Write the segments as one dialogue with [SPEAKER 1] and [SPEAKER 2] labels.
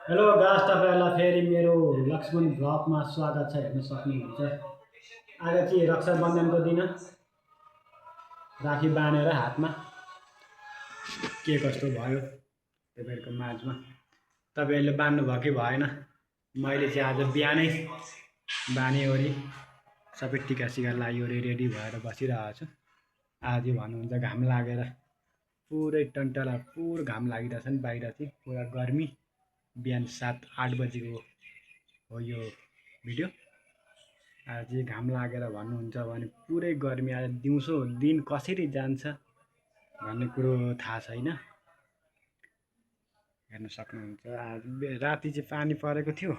[SPEAKER 1] Hello guys, तपाईँहरूलाई फेरि मेरो लक्ष्मण भ्लगमा स्वागत छ। हेर्न सक्नुहुन्छ आज चाहिँ रक्षाबन्धनको दिन राखी बाँधेर हातमा के कस्तो भयो तपाईँहरूको माझमा तपाईँहरूले बाँध्नु भयो कि भएन। मैले चाहिँ आज बिहानै बाँधेओरि सबै टिका सिका लगाइओरि रेडी भएर बसिरहेको छु। आज भन्नुहुन्छ घाम लागेर पुरै टन्टला पुरो घाम लागिरहेछ नि, बाहिर चाहिँ पुरा गर्मी। बिहान 7-8 बजीको हो यो भिडियो। आज चाहिँ घाम लागेर भन्नुहुन्छ भने पुरै गर्मी। आज दिउँसो दिन कसरी जान्छ भन्ने कुरो थाहा छैन। हेर्न सक्नुहुन्छ आज राति चाहिँ पानी परेको थियो,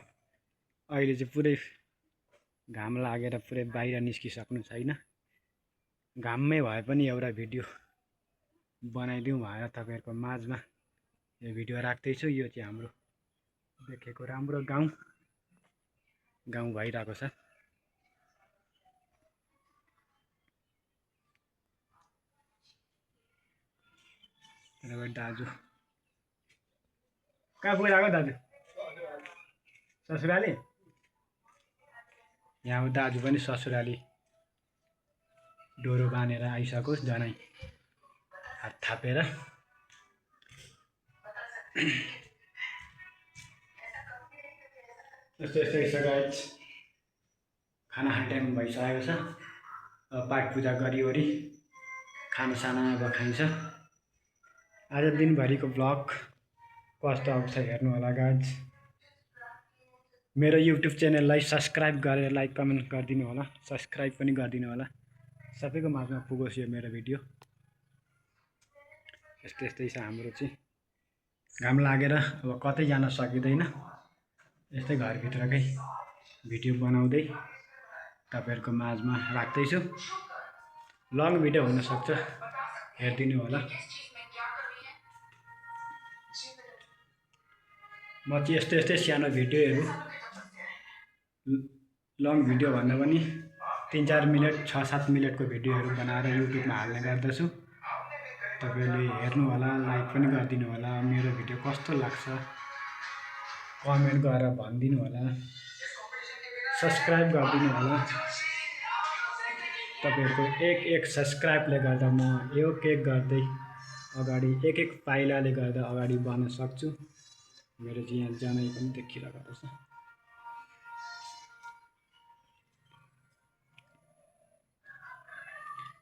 [SPEAKER 1] अहिले चाहिँ पुरै घाम लागेर पुरै बाहिर निस्किसक्नु छैन। घाममै भए पनि एउटा भिडियो बनाइदिउँ भनेर तपाईँहरूको माझमा यो भिडियो राख्दैछु। यो चाहिँ हाम्रो देखेको राम्रो गाउँ भइरहेको छ। त्यहाँबाट दाजु कहाँ पुगिरहेको दाजु? ससुराली? यहाँ दाजु पनि ससुराली डोरो बाँधेर आइसकोस्, जनै हात थापेर। यस्तो छ गाइस, खाना खाने टाइम भइसकेको छ। अब पाठ पूजा गरिओरि खानासाना अब खाइन्छ। आज दिनभरिको भ्लग कस्तो आउँछ हेर्नु होला गाइस। मेरो युट्युब च्यानललाई सब्सक्राइब गरेर लाइक कमेन्ट गरिदिनु होला, सब्सक्राइब पनि गरिदिनु होला। सबैको माझमा पुगोस् यो मेरो भिडियो। यस्तै छ हाम्रो चाहिँ। घाम लागेर अब कतै जान सकिँदैन। यस्तै घरभित्रकै भिडियो बनाउँदै तपाईँहरूको माझमा राख्दैछु। लङ भिडियो हुनसक्छ, हेरिदिनु होला। म चाहिँ यस्तै सानो भिडियोहरू, लङ भिडियो भन्दा पनि 3-4 मिनट 6-7 मिनटको भिडियोहरू बनाएर युट्युबमा हाल्ने गर्दछु। तपाईँहरूले हेर्नु होला, लाइक पनि गरिदिनु होला। मेरो भिडियो कस्तो लाग्छ कमेन्ट गरेर भनिदिनु होला, सब्सक्राइब गरिदिनु होला। तपाईँहरूको एक सब्सक्राइबले गर्दा म एक गर्दै अगाडि एक पाइलाले गर्दा अगाडि बढ्न सक्छु। मेरो चाहिँ यहाँ जनै पनि देखिरहेको छ।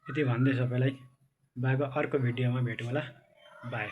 [SPEAKER 1] यति भन्दै सबैलाई बाइको अर्को भिडियोमा भेटौँ होला। बाई।